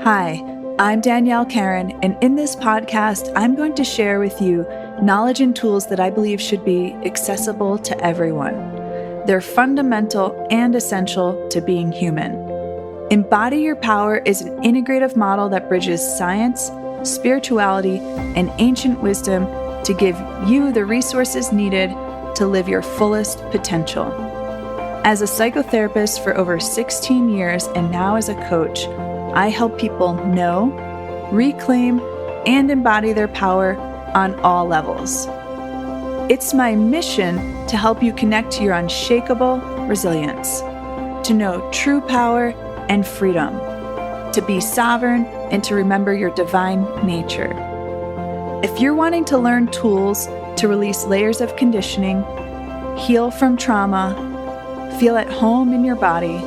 Hi, I'm Danielle Karen, and in this podcast, I'm going to share with you knowledge and tools that I believe should be accessible to everyone. They're fundamental and essential to being human. Embody Your Power is an integrative model that bridges science, spirituality, and ancient wisdom to give you the resources needed to live your fullest potential. As a psychotherapist for over 16 years and now as a coach, I help people know, reclaim, and embody their power on all levels. It's my mission to help you connect to your unshakable resilience, to know true power and freedom, to be sovereign, and to remember your divine nature. If you're wanting to learn tools to release layers of conditioning, heal from trauma, feel at home in your body,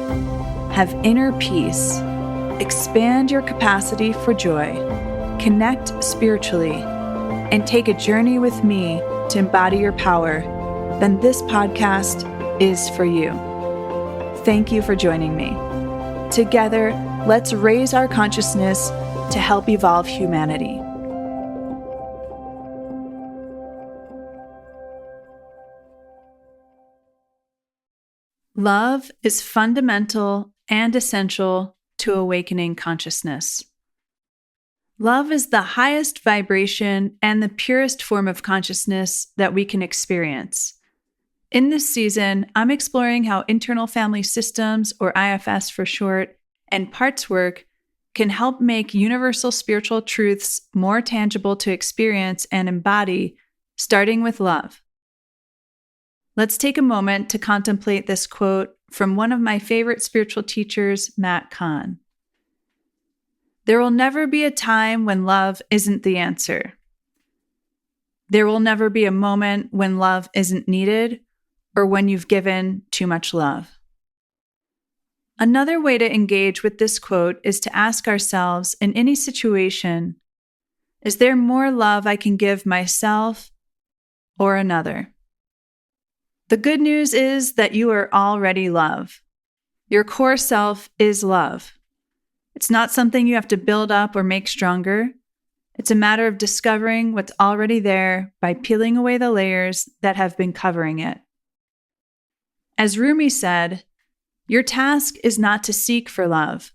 have inner peace, expand your capacity for joy, connect spiritually, and take a journey with me to embody your power, then this podcast is for you. Thank you for joining me. Together, let's raise our consciousness to help evolve humanity. Love is fundamental and essential to awakening consciousness. Love is the highest vibration and the purest form of consciousness that we can experience. In this season, I'm exploring how internal family systems, or IFS for short, and parts work can help make universal spiritual truths more tangible to experience and embody, starting with love. Let's take a moment to contemplate this quote from one of my favorite spiritual teachers, Matt Kahn. There will never be a time when love isn't the answer. There will never be a moment when love isn't needed or when you've given too much love. Another way to engage with this quote is to ask ourselves in any situation, is there more love I can give myself or another? The good news is that you are already love. Your core self is love. It's not something you have to build up or make stronger. It's a matter of discovering what's already there by peeling away the layers that have been covering it. As Rumi said, your task is not to seek for love,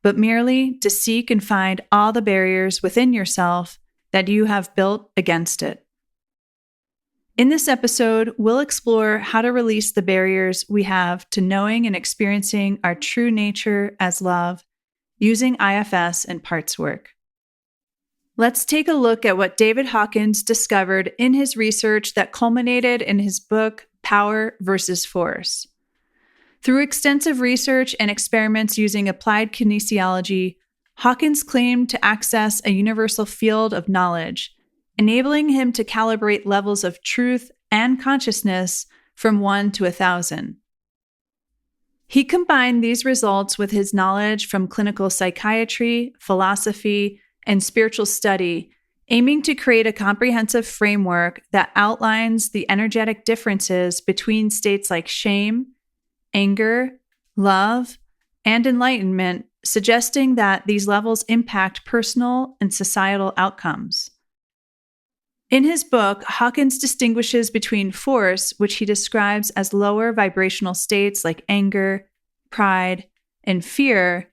but merely to seek and find all the barriers within yourself that you have built against it. In this episode, we'll explore how to release the barriers we have to knowing and experiencing our true nature as love using IFS and parts work. Let's take a look at what David Hawkins discovered in his research that culminated in his book, Power versus Force. Through extensive research and experiments using applied kinesiology, Hawkins claimed to access a universal field of knowledge, enabling him to calibrate levels of truth and consciousness from 1 to 1,000. He combined these results with his knowledge from clinical psychiatry, philosophy, and spiritual study, aiming to create a comprehensive framework that outlines the energetic differences between states like shame, anger, love, and enlightenment, suggesting that these levels impact personal and societal outcomes. In his book, Hawkins distinguishes between force, which he describes as lower vibrational states like anger, pride, and fear,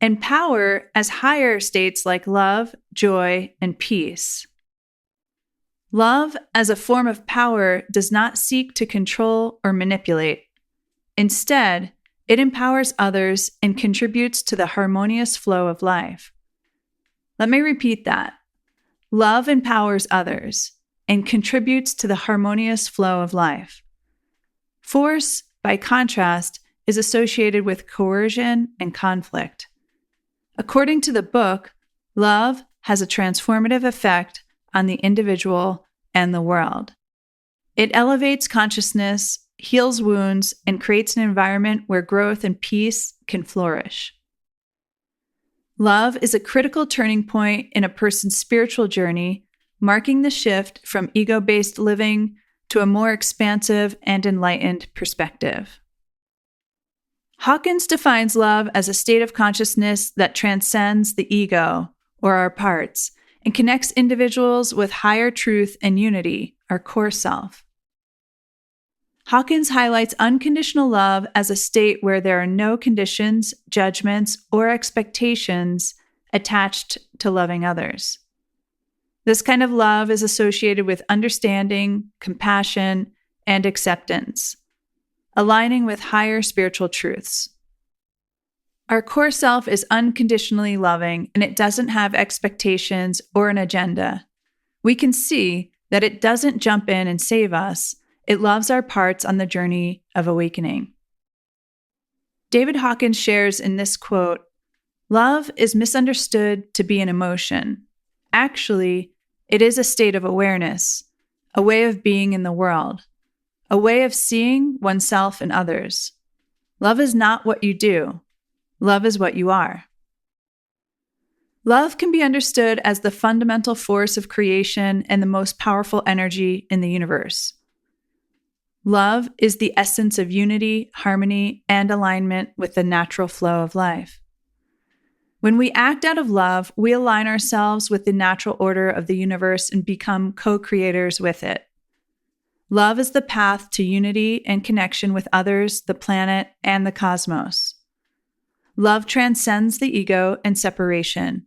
and power as higher states like love, joy, and peace. Love, as a form of power, does not seek to control or manipulate. Instead, it empowers others and contributes to the harmonious flow of life. Let me repeat that. Love empowers others and contributes to the harmonious flow of life. Force, by contrast, is associated with coercion and conflict. According to the book, love has a transformative effect on the individual and the world. It elevates consciousness, heals wounds, and creates an environment where growth and peace can flourish. Love is a critical turning point in a person's spiritual journey, marking the shift from ego-based living to a more expansive and enlightened perspective. Hawkins defines love as a state of consciousness that transcends the ego, or our parts, and connects individuals with higher truth and unity, our core self. Hawkins highlights unconditional love as a state where there are no conditions, judgments, or expectations attached to loving others. This kind of love is associated with understanding, compassion, and acceptance, aligning with higher spiritual truths. Our core self is unconditionally loving, and it doesn't have expectations or an agenda. We can see that it doesn't jump in and save us. It loves our parts on the journey of awakening. David Hawkins shares in this quote, "Love is misunderstood to be an emotion. Actually, it is a state of awareness, a way of being in the world, a way of seeing oneself and others. Love is not what you do. Love is what you are." Love can be understood as the fundamental force of creation and the most powerful energy in the universe. Love is the essence of unity, harmony, and alignment with the natural flow of life. When we act out of love, we align ourselves with the natural order of the universe and become co-creators with it. Love is the path to unity and connection with others, the planet, and the cosmos. Love transcends the ego and separation,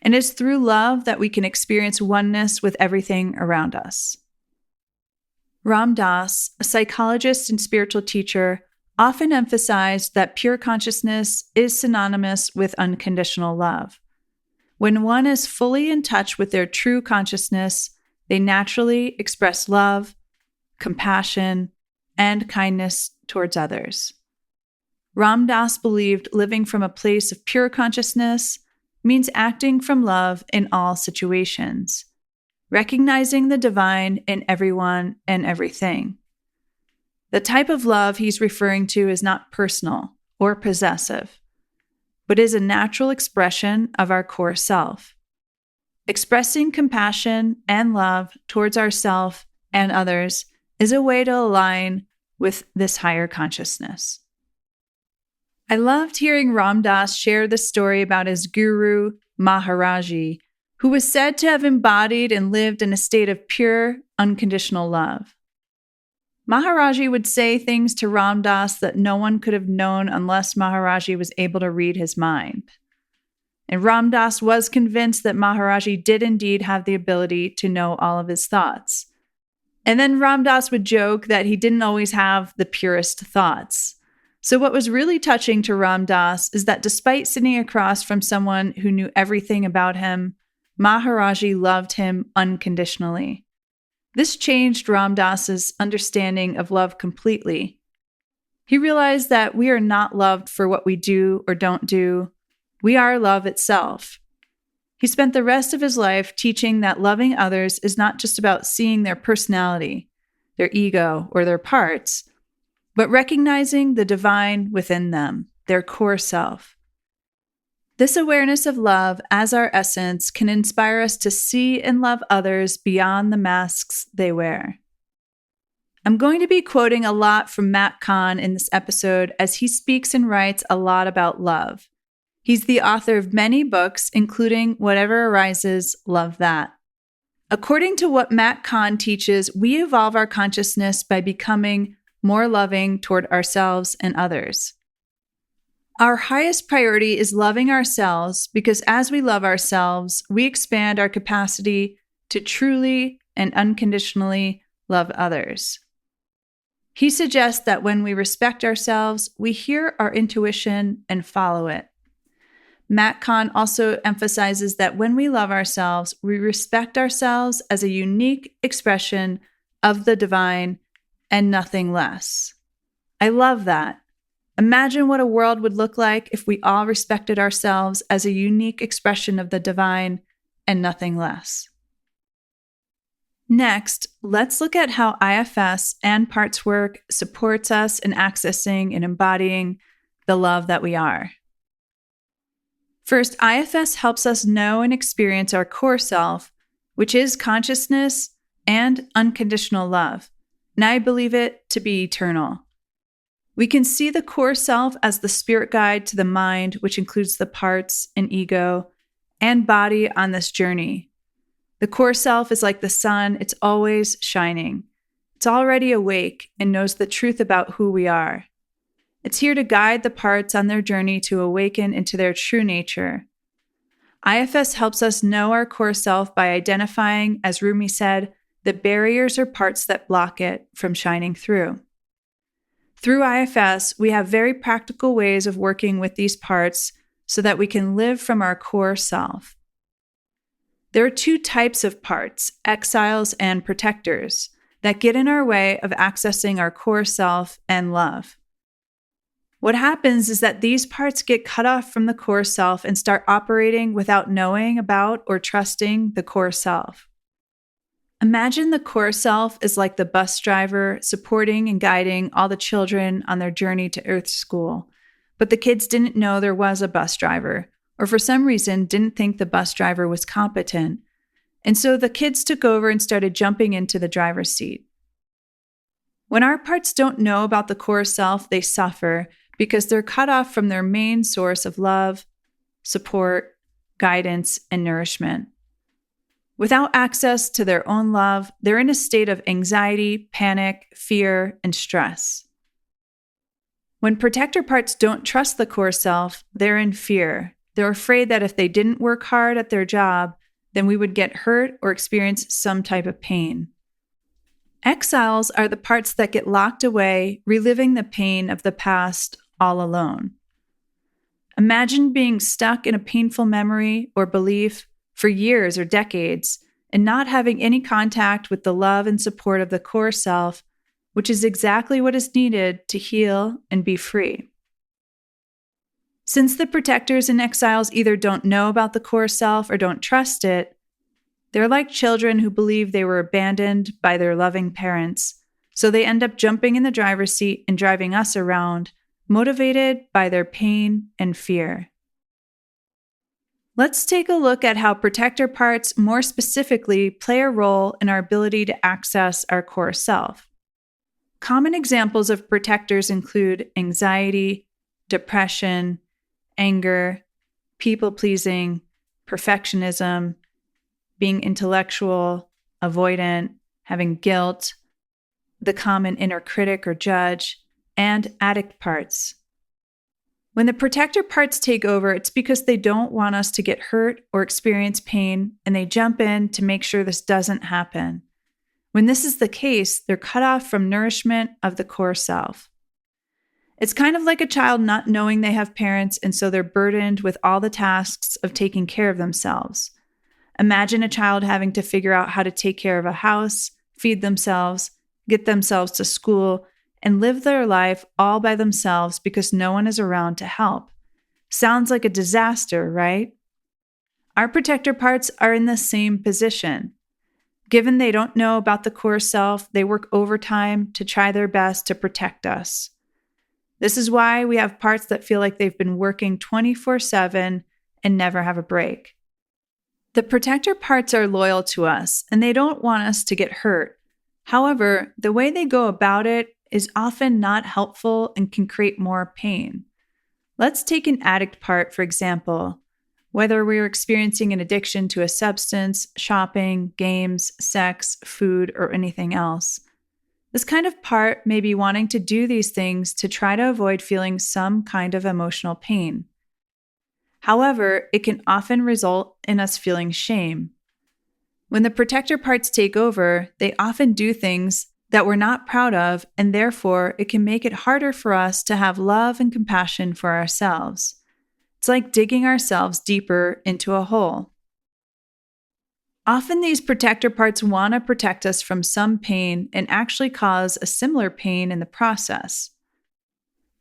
and it's through love that we can experience oneness with everything around us. Ram Dass, a psychologist and spiritual teacher, often emphasized that pure consciousness is synonymous with unconditional love. When one is fully in touch with their true consciousness, they naturally express love, compassion, and kindness towards others. Ram Dass believed living from a place of pure consciousness means acting from love in all situations, recognizing the divine in everyone and everything. The type of love he's referring to is not personal or possessive, but is a natural expression of our core self. Expressing compassion and love towards ourselves and others is a way to align with this higher consciousness. I loved hearing Ram Dass share the story about his guru, Maharaji, who was said to have embodied and lived in a state of pure, unconditional love. Maharaji would say things to Ram Dass that no one could have known unless Maharaji was able to read his mind. And Ram Dass was convinced that Maharaji did indeed have the ability to know all of his thoughts. And then Ram Dass would joke that he didn't always have the purest thoughts. So what was really touching to Ram Dass is that despite sitting across from someone who knew everything about him, Maharaji loved him unconditionally. This changed Ram Dass's understanding of love completely. He realized that we are not loved for what we do or don't do. We are love itself. He spent the rest of his life teaching that loving others is not just about seeing their personality, their ego, or their parts, but recognizing the divine within them, their core self. This awareness of love as our essence can inspire us to see and love others beyond the masks they wear. I'm going to be quoting a lot from Matt Kahn in this episode as he speaks and writes a lot about love. He's the author of many books, including Whatever Arises, Love That. According to what Matt Kahn teaches, we evolve our consciousness by becoming more loving toward ourselves and others. Our highest priority is loving ourselves because as we love ourselves, we expand our capacity to truly and unconditionally love others. He suggests that when we respect ourselves, we hear our intuition and follow it. Matt Kahn also emphasizes that when we love ourselves, we respect ourselves as a unique expression of the divine and nothing less. I love that. Imagine what a world would look like if we all respected ourselves as a unique expression of the divine and nothing less. Next, let's look at how IFS and parts work supports us in accessing and embodying the love that we are. First, IFS helps us know and experience our core self, which is consciousness and unconditional love, and I believe it to be eternal. We can see the core self as the spirit guide to the mind, which includes the parts and ego and body on this journey. The core self is like the sun, it's always shining. It's already awake and knows the truth about who we are. It's here to guide the parts on their journey to awaken into their true nature. IFS helps us know our core self by identifying, as Rumi said, the barriers or parts that block it from shining through. Through IFS, we have very practical ways of working with these parts so that we can live from our core self. There are two types of parts, exiles and protectors, that get in our way of accessing our core self and love. What happens is that these parts get cut off from the core self and start operating without knowing about or trusting the core self. Imagine the core self is like the bus driver supporting and guiding all the children on their journey to Earth School, but the kids didn't know there was a bus driver, or for some reason didn't think the bus driver was competent, and so the kids took over and started jumping into the driver's seat. When our parts don't know about the core self, they suffer because they're cut off from their main source of love, support, guidance, and nourishment. Without access to their own love, they're in a state of anxiety, panic, fear, and stress. When protector parts don't trust the core self, they're in fear. They're afraid that if they didn't work hard at their job, then we would get hurt or experience some type of pain. Exiles are the parts that get locked away, reliving the pain of the past all alone. Imagine being stuck in a painful memory or belief for years or decades and not having any contact with the love and support of the core self, which is exactly what is needed to heal and be free. Since the protectors and exiles either don't know about the core self or don't trust it, they're like children who believe they were abandoned by their loving parents, so they end up jumping in the driver's seat and driving us around, motivated by their pain and fear. Let's take a look at how protector parts more specifically play a role in our ability to access our core self. Common examples of protectors include anxiety, depression, anger, people-pleasing, perfectionism, being intellectual, avoidant, having guilt, the common inner critic or judge, and addict parts. When the protector parts take over, it's because they don't want us to get hurt or experience pain, and they jump in to make sure this doesn't happen. When this is the case, they're cut off from nourishment of the core self. It's kind of like a child not knowing they have parents, and so they're burdened with all the tasks of taking care of themselves. Imagine a child having to figure out how to take care of a house, feed themselves, get themselves to school, and live their life all by themselves because no one is around to help. Sounds like a disaster, right? Our protector parts are in the same position. Given they don't know about the core self, they work overtime to try their best to protect us. This is why we have parts that feel like they've been working 24/7 and never have a break. The protector parts are loyal to us, and they don't want us to get hurt. However, the way they go about it is often not helpful and can create more pain. Let's take an addict part, for example. Whether we're experiencing an addiction to a substance, shopping, games, sex, food, or anything else. This kind of part may be wanting to do these things to try to avoid feeling some kind of emotional pain. However, it can often result in us feeling shame. When the protector parts take over, they often do things that we're not proud of, and therefore it can make it harder for us to have love and compassion for ourselves. It's like digging ourselves deeper into a hole. Often these protector parts want to protect us from some pain and actually cause a similar pain in the process.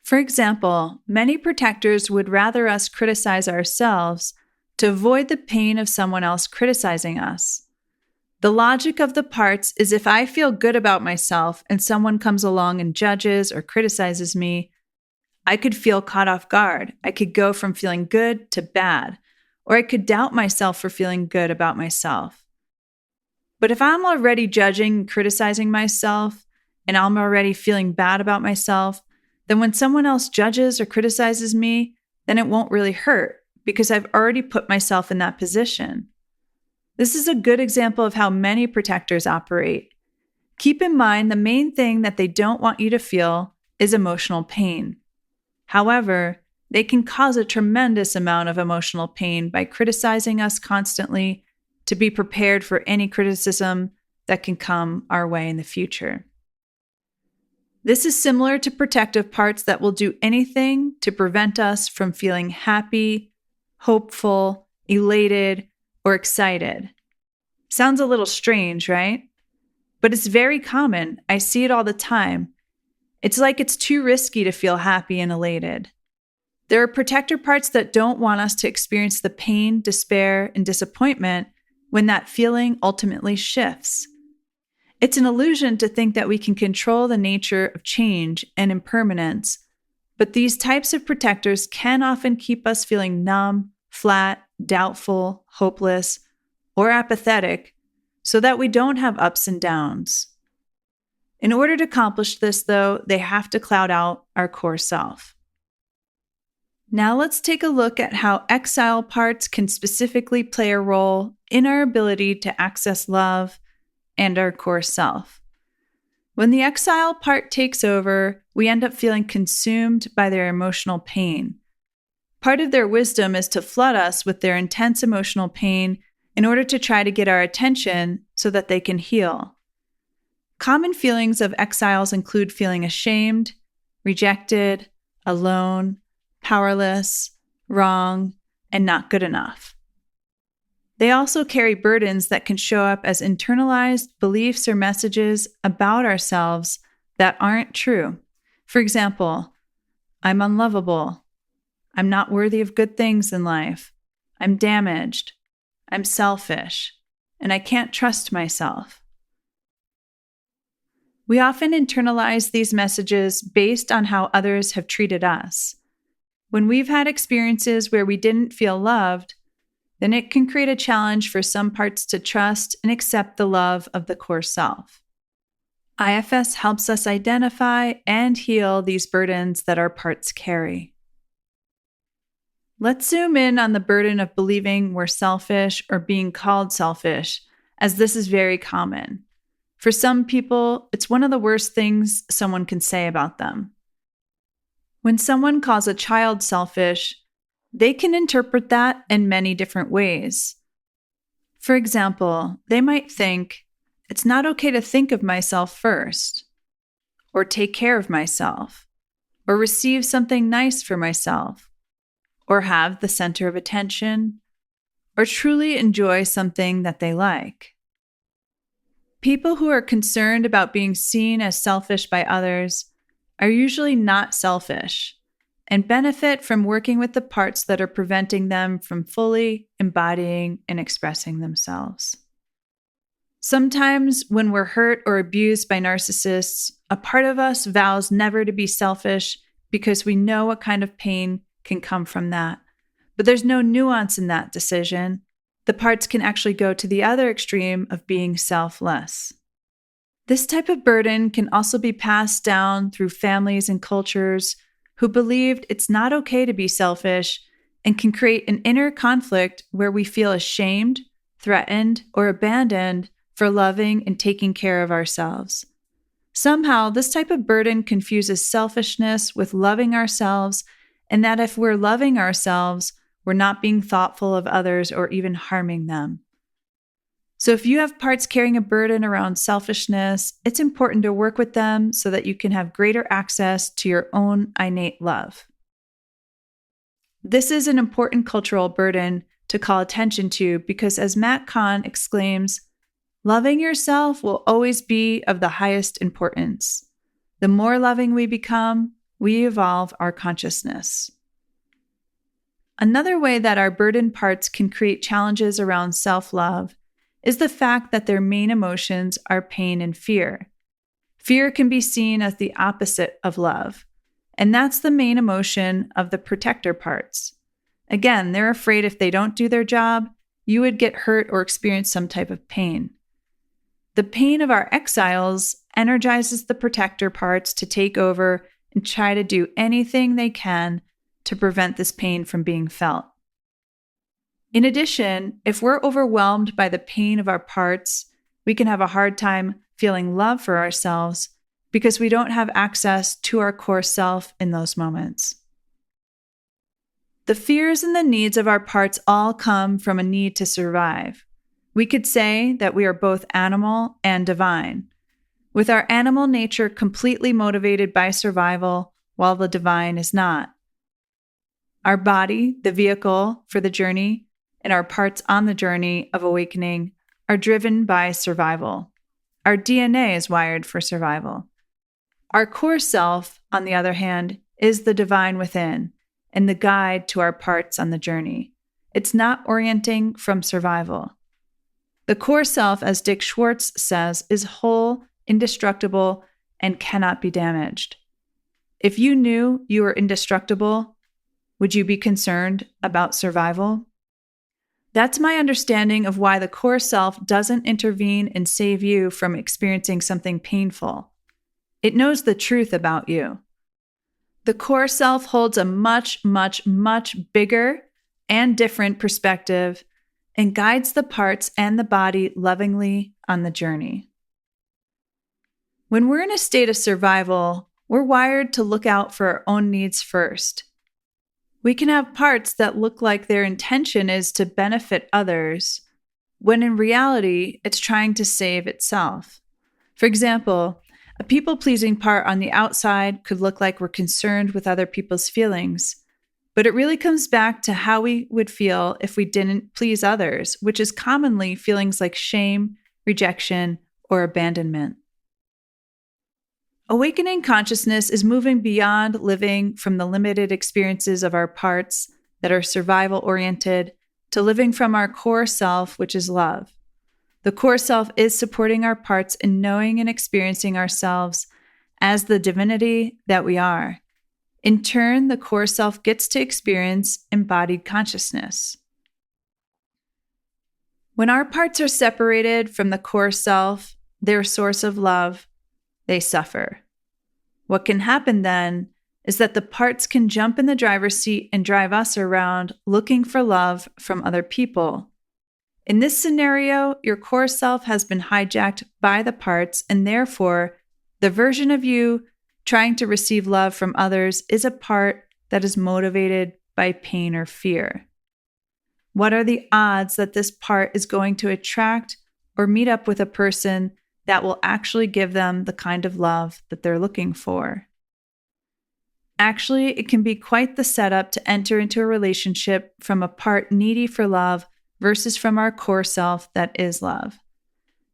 For example, many protectors would rather us criticize ourselves to avoid the pain of someone else criticizing us. The logic of the parts is if I feel good about myself and someone comes along and judges or criticizes me, I could feel caught off guard. I could go from feeling good to bad, or I could doubt myself for feeling good about myself. But if I'm already judging and criticizing myself, and I'm already feeling bad about myself, then when someone else judges or criticizes me, then it won't really hurt because I've already put myself in that position. This is a good example of how many protectors operate. Keep in mind the main thing that they don't want you to feel is emotional pain. However, they can cause a tremendous amount of emotional pain by criticizing us constantly to be prepared for any criticism that can come our way in the future. This is similar to protective parts that will do anything to prevent us from feeling happy, hopeful, elated, or excited. Sounds a little strange, right? But it's very common. I see it all the time. It's like it's too risky to feel happy and elated. There are protector parts that don't want us to experience the pain, despair, and disappointment when that feeling ultimately shifts. It's an illusion to think that we can control the nature of change and impermanence, but these types of protectors can often keep us feeling numb, flat, doubtful, hopeless, or apathetic so that we don't have ups and downs. In order to accomplish this, though, they have to cloud out our core self. Now let's take a look at how exile parts can specifically play a role in our ability to access love and our core self. When the exile part takes over, we end up feeling consumed by their emotional pain. Part of their wisdom is to flood us with their intense emotional pain in order to try to get our attention so that they can heal. Common feelings of exiles include feeling ashamed, rejected, alone, powerless, wrong, and not good enough. They also carry burdens that can show up as internalized beliefs or messages about ourselves that aren't true. For example, I'm unlovable. I'm not worthy of good things in life. I'm damaged. I'm selfish. And I can't trust myself. We often internalize these messages based on how others have treated us. When we've had experiences where we didn't feel loved, then it can create a challenge for some parts to trust and accept the love of the core self. IFS helps us identify and heal these burdens that our parts carry. Let's zoom in on the burden of believing we're selfish or being called selfish, as this is very common. For some people, it's one of the worst things someone can say about them. When someone calls a child selfish, they can interpret that in many different ways. For example, they might think, it's not okay to think of myself first, or take care of myself, or receive something nice for myself, or have the center of attention, or truly enjoy something that they like. People who are concerned about being seen as selfish by others are usually not selfish and benefit from working with the parts that are preventing them from fully embodying and expressing themselves. Sometimes when we're hurt or abused by narcissists, a part of us vows never to be selfish because we know what kind of pain can come from that. But there's no nuance in that decision. The parts can actually go to the other extreme of being selfless. This type of burden can also be passed down through families and cultures who believed it's not okay to be selfish and can create an inner conflict where we feel ashamed, threatened, or abandoned for loving and taking care of ourselves. Somehow, this type of burden confuses selfishness with loving ourselves, and that if we're loving ourselves, we're not being thoughtful of others or even harming them. So if you have parts carrying a burden around selfishness, it's important to work with them so that you can have greater access to your own innate love. This is an important cultural burden to call attention to because, as Matt Kahn exclaims, loving yourself will always be of the highest importance. The more loving we become, we evolve our consciousness. Another way that our burden parts can create challenges around self-love is the fact that their main emotions are pain and fear. Fear can be seen as the opposite of love, and that's the main emotion of the protector parts. Again, they're afraid if they don't do their job, you would get hurt or experience some type of pain. The pain of our exiles energizes the protector parts to take over and try to do anything they can to prevent this pain from being felt. In addition, if we're overwhelmed by the pain of our parts, we can have a hard time feeling love for ourselves because we don't have access to our core self in those moments. The fears and the needs of our parts all come from a need to survive. We could say that we are both animal and divine, with our animal nature completely motivated by survival while the divine is not. Our body, the vehicle for the journey, and our parts on the journey of awakening are driven by survival. Our DNA is wired for survival. Our core self, on the other hand, is the divine within and the guide to our parts on the journey. It's not orienting from survival. The core self, as Dick Schwartz says, is whole, indestructible, and cannot be damaged. If you knew you were indestructible, would you be concerned about survival? That's my understanding of why the core self doesn't intervene and save you from experiencing something painful. It knows the truth about you. The core self holds a much, much, much bigger and different perspective and guides the parts and the body lovingly on the journey. When we're in a state of survival, we're wired to look out for our own needs first. We can have parts that look like their intention is to benefit others, when in reality, it's trying to save itself. For example, a people-pleasing part on the outside could look like we're concerned with other people's feelings, but it really comes back to how we would feel if we didn't please others, which is commonly feelings like shame, rejection, or abandonment. Awakening consciousness is moving beyond living from the limited experiences of our parts that are survival-oriented to living from our core self, which is love. The core self is supporting our parts in knowing and experiencing ourselves as the divinity that we are. In turn, the core self gets to experience embodied consciousness. When our parts are separated from the core self, their source of love, they suffer. What can happen then is that the parts can jump in the driver's seat and drive us around looking for love from other people. In this scenario, your core self has been hijacked by the parts, and therefore, the version of you trying to receive love from others is a part that is motivated by pain or fear. What are the odds that this part is going to attract or meet up with a person that will actually give them the kind of love that they're looking for? Actually, it can be quite the setup to enter into a relationship from a part needy for love versus from our core self that is love.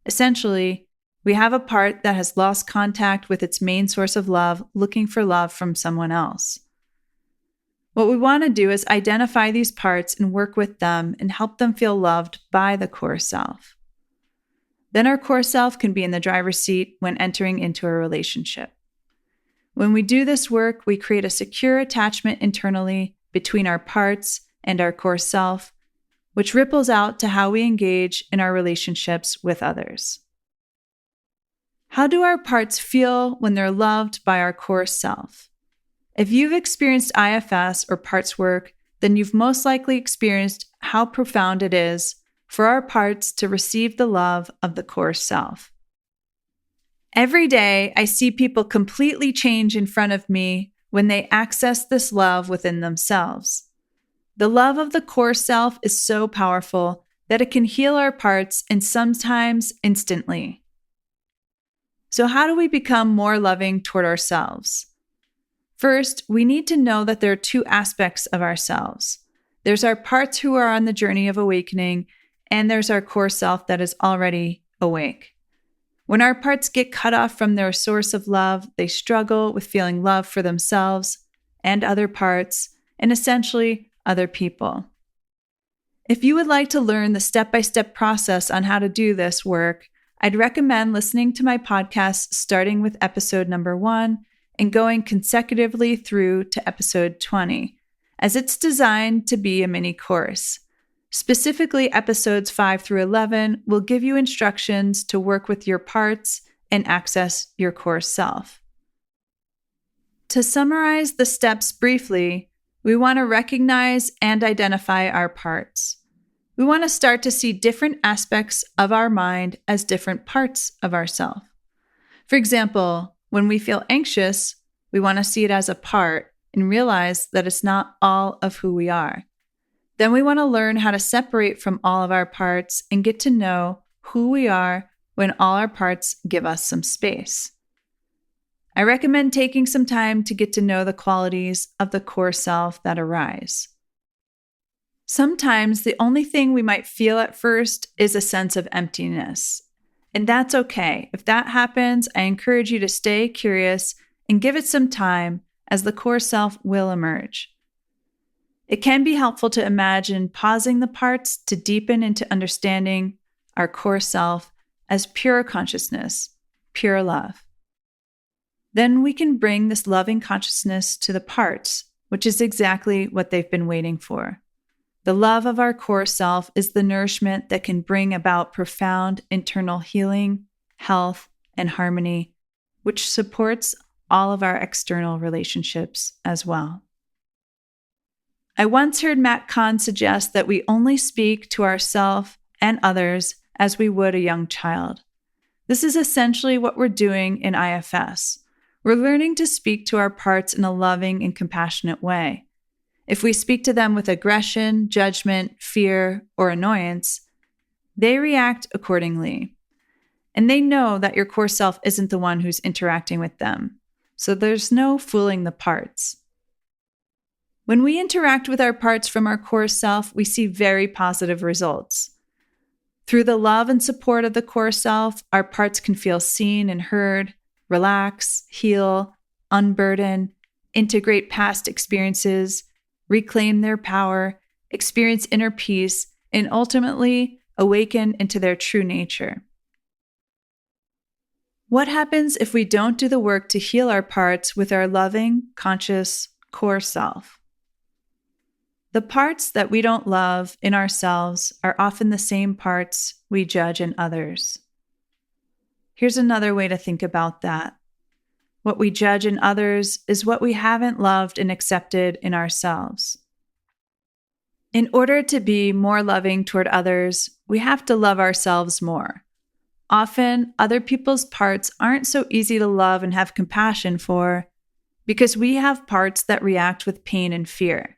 Essentially, we have a part that has lost contact with its main source of love, looking for love from someone else. What we want to do is identify these parts and work with them and help them feel loved by the core self. Then our core self can be in the driver's seat when entering into a relationship. When we do this work, we create a secure attachment internally between our parts and our core self, which ripples out to how we engage in our relationships with others. How do our parts feel when they're loved by our core self? If you've experienced IFS or parts work, then you've most likely experienced how profound it is for our parts to receive the love of the core self. Every day, I see people completely change in front of me when they access this love within themselves. The love of the core self is so powerful that it can heal our parts and sometimes instantly. So how do we become more loving toward ourselves? First, we need to know that there are two aspects of ourselves. There's our parts who are on the journey of awakening, and there's our core self that is already awake. When our parts get cut off from their source of love, they struggle with feeling love for themselves and other parts, and essentially other people. If you would like to learn the step-by-step process on how to do this work, I'd recommend listening to my podcast starting with episode number 1 and going consecutively through to episode 20, as it's designed to be a mini course. Specifically, episodes 5 through 11 will give you instructions to work with your parts and access your core self. To summarize the steps briefly, we want to recognize and identify our parts. We want to start to see different aspects of our mind as different parts of ourselves. For example, when we feel anxious, we want to see it as a part and realize that it's not all of who we are. Then we want to learn how to separate from all of our parts and get to know who we are when all our parts give us some space. I recommend taking some time to get to know the qualities of the core self that arise. Sometimes the only thing we might feel at first is a sense of emptiness. And that's okay. If that happens, I encourage you to stay curious and give it some time, as the core self will emerge. It can be helpful to imagine pausing the parts to deepen into understanding our core self as pure consciousness, pure love. Then we can bring this loving consciousness to the parts, which is exactly what they've been waiting for. The love of our core self is the nourishment that can bring about profound internal healing, health, and harmony, which supports all of our external relationships as well. I once heard Matt Kahn suggest that we only speak to ourselves and others as we would a young child. This is essentially what we're doing in IFS. We're learning to speak to our parts in a loving and compassionate way. If we speak to them with aggression, judgment, fear, or annoyance, they react accordingly. And they know that your core self isn't the one who's interacting with them. So there's no fooling the parts. When we interact with our parts from our core self, we see very positive results. Through the love and support of the core self, our parts can feel seen and heard, relax, heal, unburden, integrate past experiences, reclaim their power, experience inner peace, and ultimately awaken into their true nature. What happens if we don't do the work to heal our parts with our loving, conscious core self? The parts that we don't love in ourselves are often the same parts we judge in others. Here's another way to think about that. What we judge in others is what we haven't loved and accepted in ourselves. In order to be more loving toward others, we have to love ourselves more. Often, other people's parts aren't so easy to love and have compassion for because we have parts that react with pain and fear.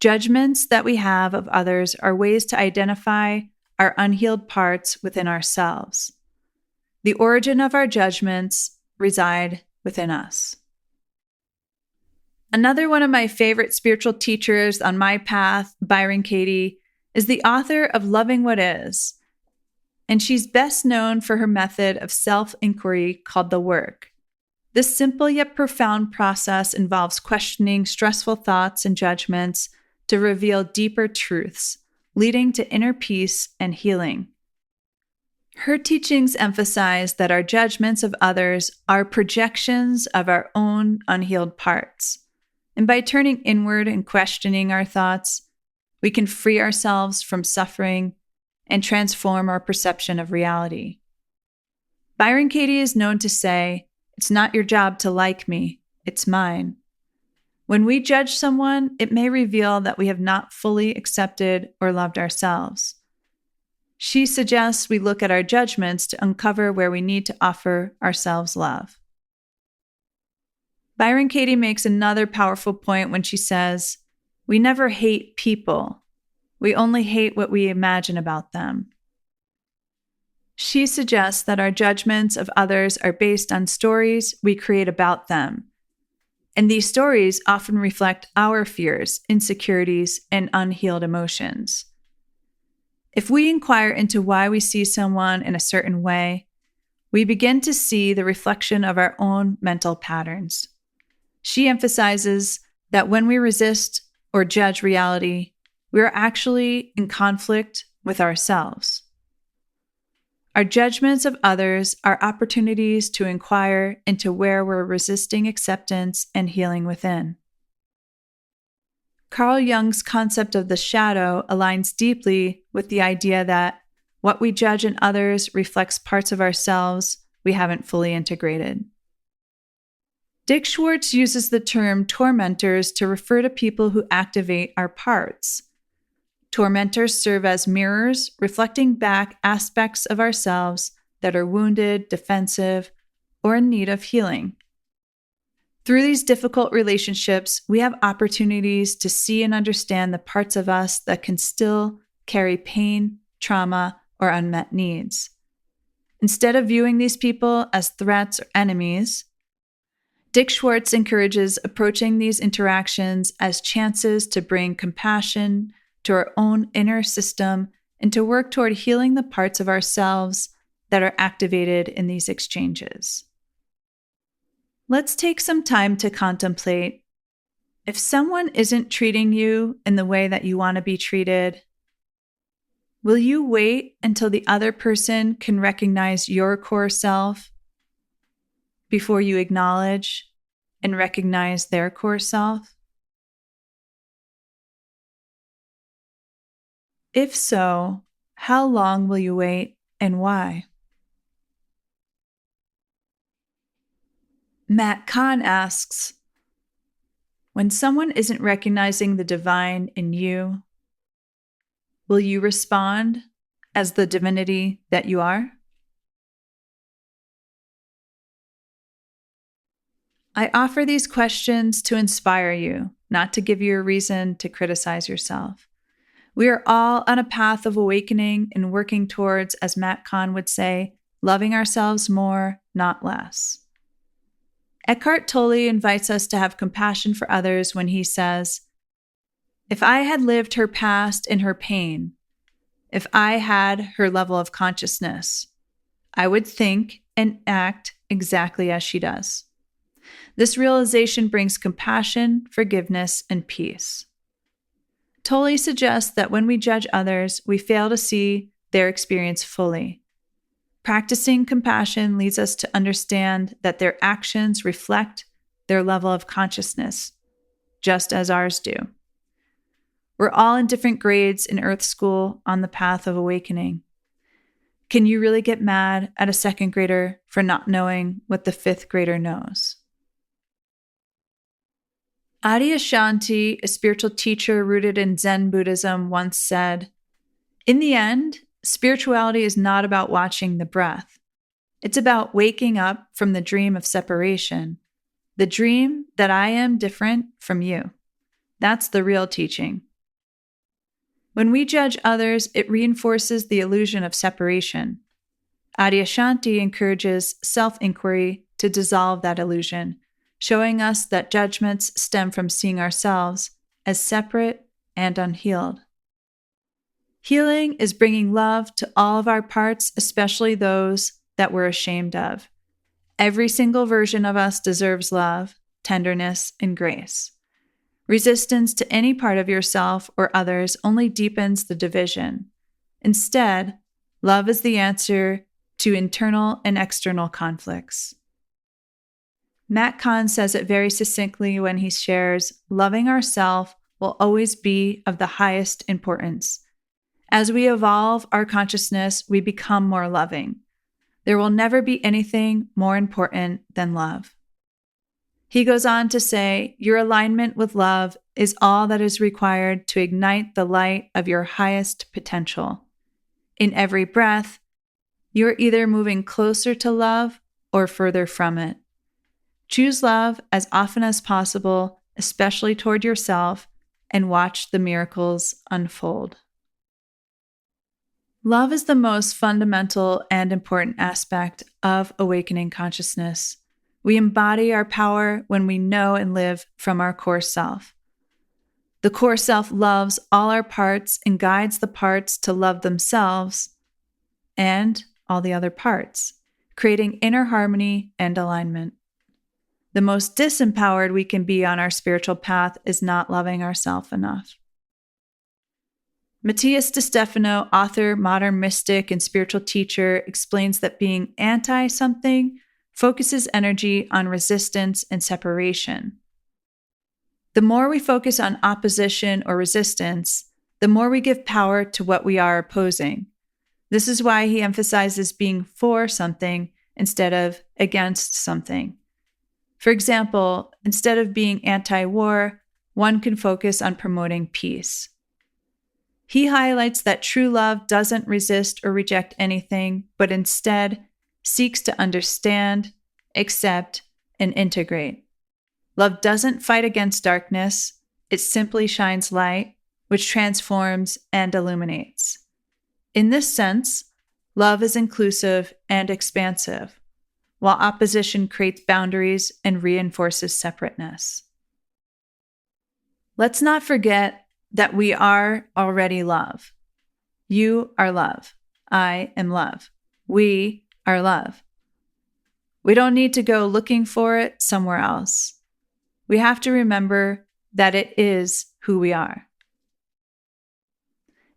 Judgments that we have of others are ways to identify our unhealed parts within ourselves. The origin of our judgments reside within us. Another one of my favorite spiritual teachers on my path, Byron Katie, is the author of Loving What Is, and she's best known for her method of self-inquiry called the work. This simple yet profound process involves questioning stressful thoughts and judgments to reveal deeper truths, leading to inner peace and healing. Her teachings emphasize that our judgments of others are projections of our own unhealed parts. And by turning inward and questioning our thoughts, we can free ourselves from suffering and transform our perception of reality. Byron Katie is known to say, "It's not your job to like me, it's mine." When we judge someone, it may reveal that we have not fully accepted or loved ourselves. She suggests we look at our judgments to uncover where we need to offer ourselves love. Byron Katie makes another powerful point when she says, "We never hate people. We only hate what we imagine about them." She suggests that our judgments of others are based on stories we create about them. And these stories often reflect our fears, insecurities, and unhealed emotions. If we inquire into why we see someone in a certain way, we begin to see the reflection of our own mental patterns. She emphasizes that when we resist or judge reality, we are actually in conflict with ourselves. Our judgments of others are opportunities to inquire into where we're resisting acceptance and healing within. Carl Jung's concept of the shadow aligns deeply with the idea that what we judge in others reflects parts of ourselves we haven't fully integrated. Dick Schwartz uses the term tormentors to refer to people who activate our parts. Tormentors serve as mirrors, reflecting back aspects of ourselves that are wounded, defensive, or in need of healing. Through these difficult relationships, we have opportunities to see and understand the parts of us that can still carry pain, trauma, or unmet needs. Instead of viewing these people as threats or enemies, Dick Schwartz encourages approaching these interactions as chances to bring compassion to our own inner system and to work toward healing the parts of ourselves that are activated in these exchanges. Let's take some time to contemplate. If someone isn't treating you in the way that you want to be treated, will you wait until the other person can recognize your core self before you acknowledge and recognize their core self? If so, how long will you wait and why? Matt Kahn asks, when someone isn't recognizing the divine in you, will you respond as the divinity that you are? I offer these questions to inspire you, not to give you a reason to criticize yourself. We are all on a path of awakening and working towards, as Matt Kahn would say, loving ourselves more, not less. Eckhart Tolle invites us to have compassion for others when he says, if I had lived her past in her pain, if I had her level of consciousness, I would think and act exactly as she does. This realization brings compassion, forgiveness, and peace. Tolle suggests that when we judge others, we fail to see their experience fully. Practicing compassion leads us to understand that their actions reflect their level of consciousness, just as ours do. We're all in different grades in Earth School on the path of awakening. Can you really get mad at a second grader for not knowing what the fifth grader knows? Adyashanti, a spiritual teacher rooted in Zen Buddhism, once said, in the end, spirituality is not about watching the breath. It's about waking up from the dream of separation, the dream that I am different from you. That's the real teaching. When we judge others, it reinforces the illusion of separation. Adyashanti encourages self-inquiry to dissolve that illusion, showing us that judgments stem from seeing ourselves as separate and unhealed. Healing is bringing love to all of our parts, especially those that we're ashamed of. Every single version of us deserves love, tenderness, and grace. Resistance to any part of yourself or others only deepens the division. Instead, love is the answer to internal and external conflicts. Matt Kahn says it very succinctly when he shares, loving ourselves will always be of the highest importance. As we evolve our consciousness, we become more loving. There will never be anything more important than love. He goes on to say, your alignment with love is all that is required to ignite the light of your highest potential. In every breath, you are either moving closer to love or further from it. Choose love as often as possible, especially toward yourself, and watch the miracles unfold. Love is the most fundamental and important aspect of awakening consciousness. We embody our power when we know and live from our core self. The core self loves all our parts and guides the parts to love themselves and all the other parts, creating inner harmony and alignment. The most disempowered we can be on our spiritual path is not loving ourselves enough. Matthias de Stefano, author, modern mystic, and spiritual teacher, explains that being anti-something focuses energy on resistance and separation. The more we focus on opposition or resistance, the more we give power to what we are opposing. This is why he emphasizes being for something instead of against something. For example, instead of being anti-war, one can focus on promoting peace. He highlights that true love doesn't resist or reject anything, but instead seeks to understand, accept, and integrate. Love doesn't fight against darkness, it simply shines light, which transforms and illuminates. In this sense, love is inclusive and expansive, while opposition creates boundaries and reinforces separateness. Let's not forget that we are already love. You are love. I am love. We are love. We don't need to go looking for it somewhere else. We have to remember that it is who we are.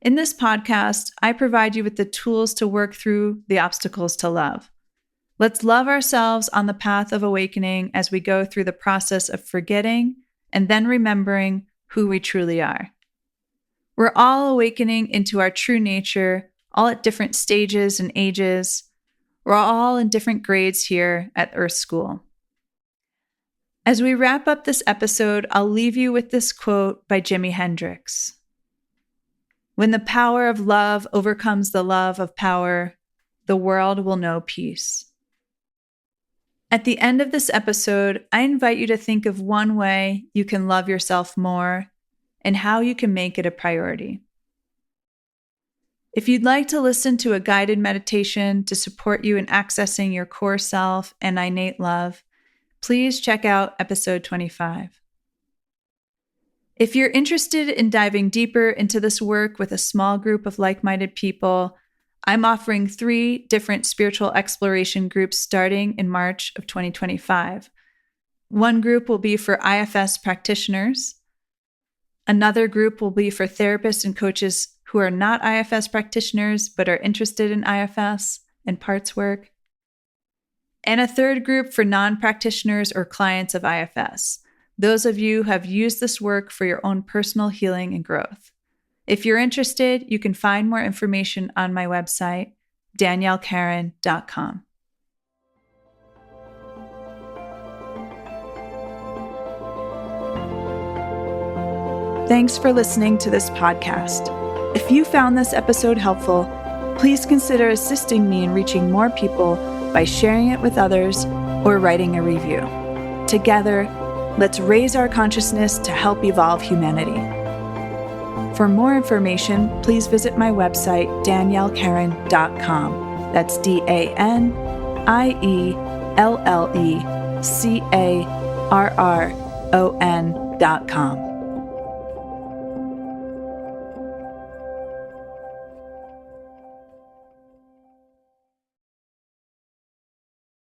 In this podcast, I provide you with the tools to work through the obstacles to love. Let's love ourselves on the path of awakening as we go through the process of forgetting and then remembering who we truly are. We're all awakening into our true nature, all at different stages and ages. We're all in different grades here at Earth School. As we wrap up this episode, I'll leave you with this quote by Jimi Hendrix. When the power of love overcomes the love of power, the world will know peace. At the end of this episode, I invite you to think of one way you can love yourself more and how you can make it a priority. If you'd like to listen to a guided meditation to support you in accessing your core self and innate love, please check out episode 25. If you're interested in diving deeper into this work with a small group of like-minded people, I'm offering 3 different spiritual exploration groups starting in March of 2025. One group will be for IFS practitioners. Another group will be for therapists and coaches who are not IFS practitioners but are interested in IFS and parts work. And a third group for non-practitioners or clients of IFS, those of you who have used this work for your own personal healing and growth. If you're interested, you can find more information on my website, daniellekaren.com. Thanks for listening to this podcast. If you found this episode helpful, please consider assisting me in reaching more people by sharing it with others or writing a review. Together, let's raise our consciousness to help evolve humanity. For more information, please visit my website, daniellekaren.com. That's DANIELLECARRON.com.